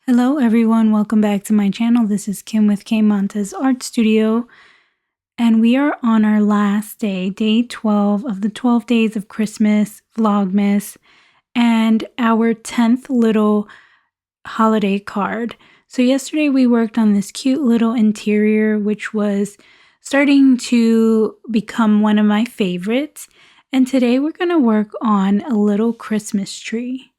Hello everyone, welcome back to my channel. This is Kim with K Montes Art Studio, and we are on our last day, day 12 of the 12 days of Christmas Vlogmas, and our 10th little holiday card. So yesterday we worked on this cute little interior, which was starting to become one of my favorites, and today we're going to work on a little Christmas tree.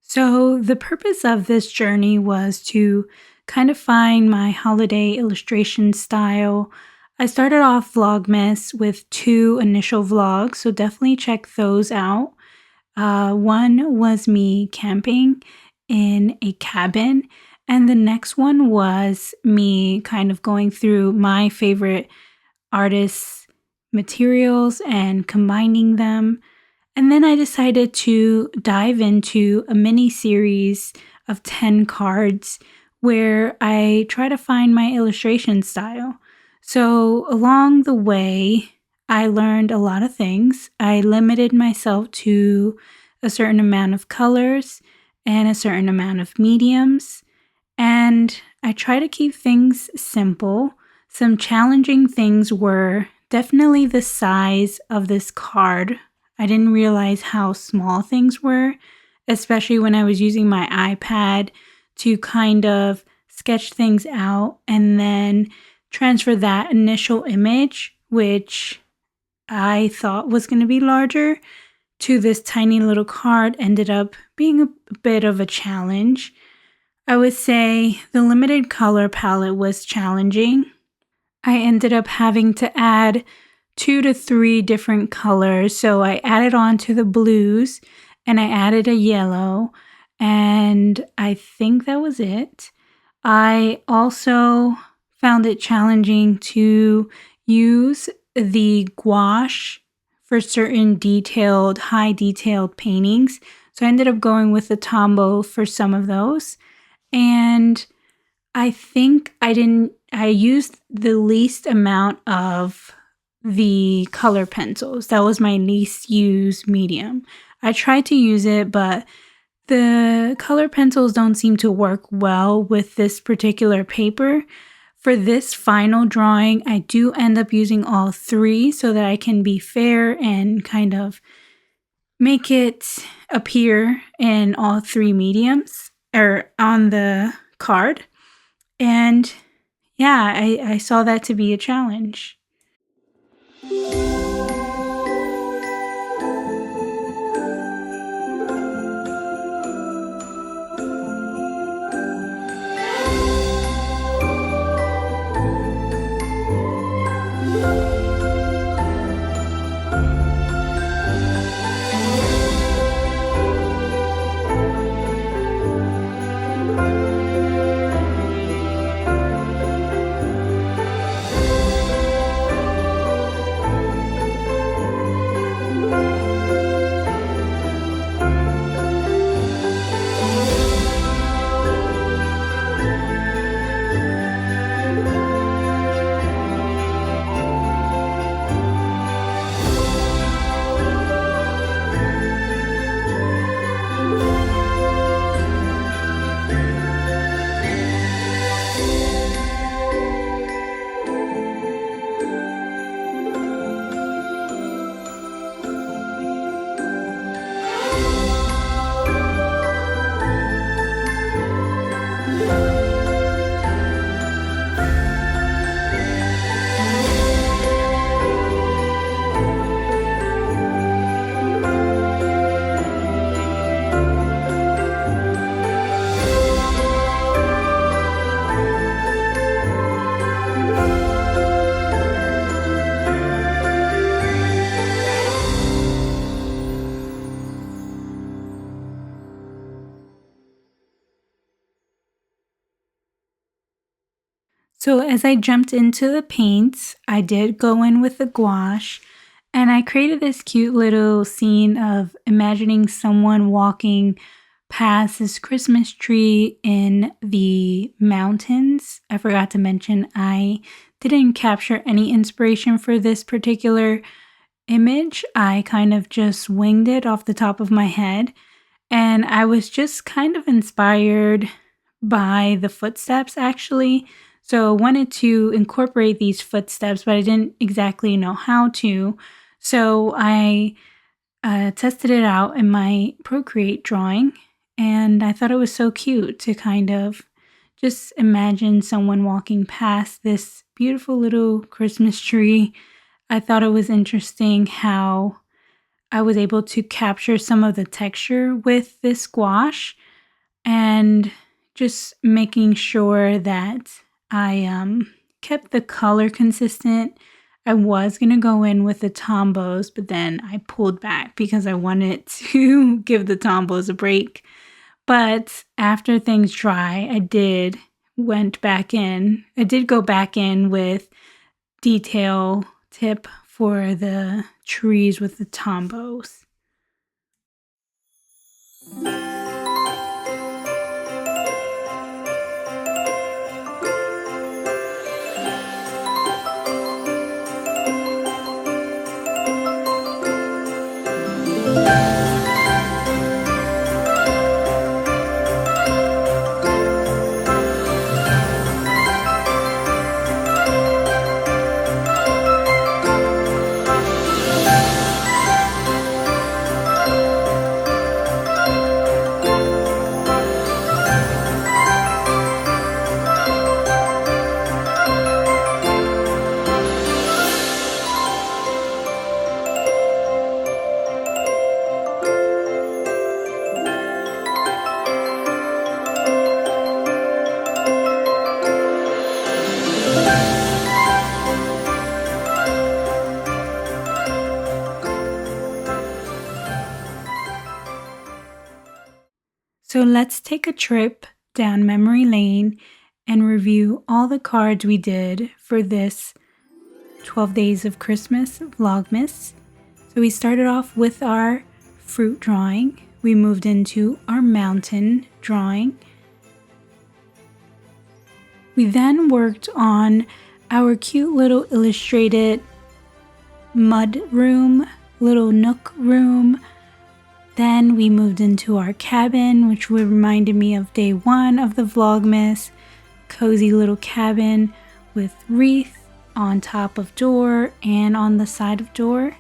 So the purpose of this journey was to kind of find my holiday illustration style. I started off Vlogmas with 2 initial vlogs, so definitely check those out. One was me camping in a cabin, and the next one was me kind of going through my favorite artists' materials and combining them. And then I decided to dive into a mini series of 10 cards where I try to find my illustration style. So along the way, I learned a lot of things. I limited myself to a certain amount of colors and a certain amount of mediums. And I try to keep things simple. Some challenging things were definitely the size of this card. I didn't realize how small things were, especially when I was using my iPad to kind of sketch things out and then transfer that initial image, which I thought was going to be larger, to this tiny little card ended up being a bit of a challenge. I would say the limited color palette was challenging. I ended up having to add 2 to 3 different colors. So I added on to the blues and I added a yellow, and I think that was it. I also found it challenging to use the gouache for certain high detailed paintings. So I ended up going with the Tombow for some of those. And I think I used the least amount of the color pencils. That was my least used medium. I tried to use it, but the color pencils don't seem to work well with this particular paper. For this final drawing, I do end up using all 3 so that I can be fair and kind of make it appear in all 3 mediums or on the card. And yeah, I saw that to be a challenge. So as I jumped into the paints, I did go in with the gouache, and I created this cute little scene of imagining someone walking past this Christmas tree in the mountains. I forgot to mention I didn't capture any inspiration for this particular image. I kind of just winged it off the top of my head, and I was just kind of inspired by the footsteps actually. So I wanted to incorporate these footsteps, but I didn't exactly know how to. So I tested it out in my Procreate drawing, and I thought it was so cute to kind of just imagine someone walking past this beautiful little Christmas tree. I thought it was interesting how I was able to capture some of the texture with this gouache and just making sure that I kept the color consistent. I was going to go in with the tombos, but then I pulled back because I wanted to give the tombos a break. But after things dry, I did go back in with detail tip for the trees with the tombos. So let's take a trip down memory lane and review all the cards we did for this 12 Days of Christmas Vlogmas. So we started off with our fruit drawing. We moved into our mountain drawing. We then worked on our cute little illustrated mud room, little nook room. Then we moved into our cabin, which reminded me of day 1 of the Vlogmas. Cozy little cabin with wreath on top of door and on the side of door.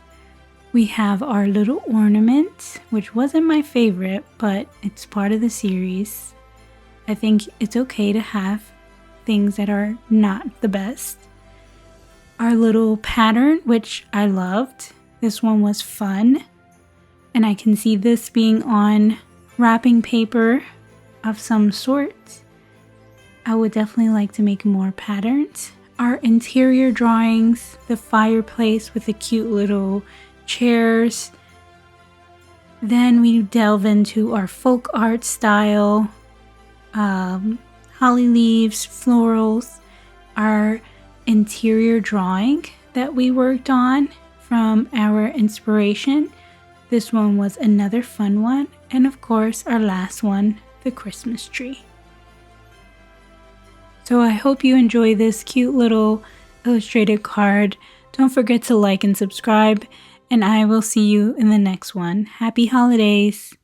We have our little ornament, which wasn't my favorite, but it's part of the series. I think it's okay to have things that are not the best. Our little pattern, which I loved. This one was fun. And I can see this being on wrapping paper of some sort. I would definitely like to make more patterns. Our interior drawings, the fireplace with the cute little chairs. Then we delve into our folk art style, holly leaves, florals, our interior drawing that we worked on from our inspiration. This one was another fun one, and of course our last one, the Christmas tree. So I hope you enjoy this cute little illustrated card. Don't forget to like and subscribe, and I will see you in the next one. Happy holidays!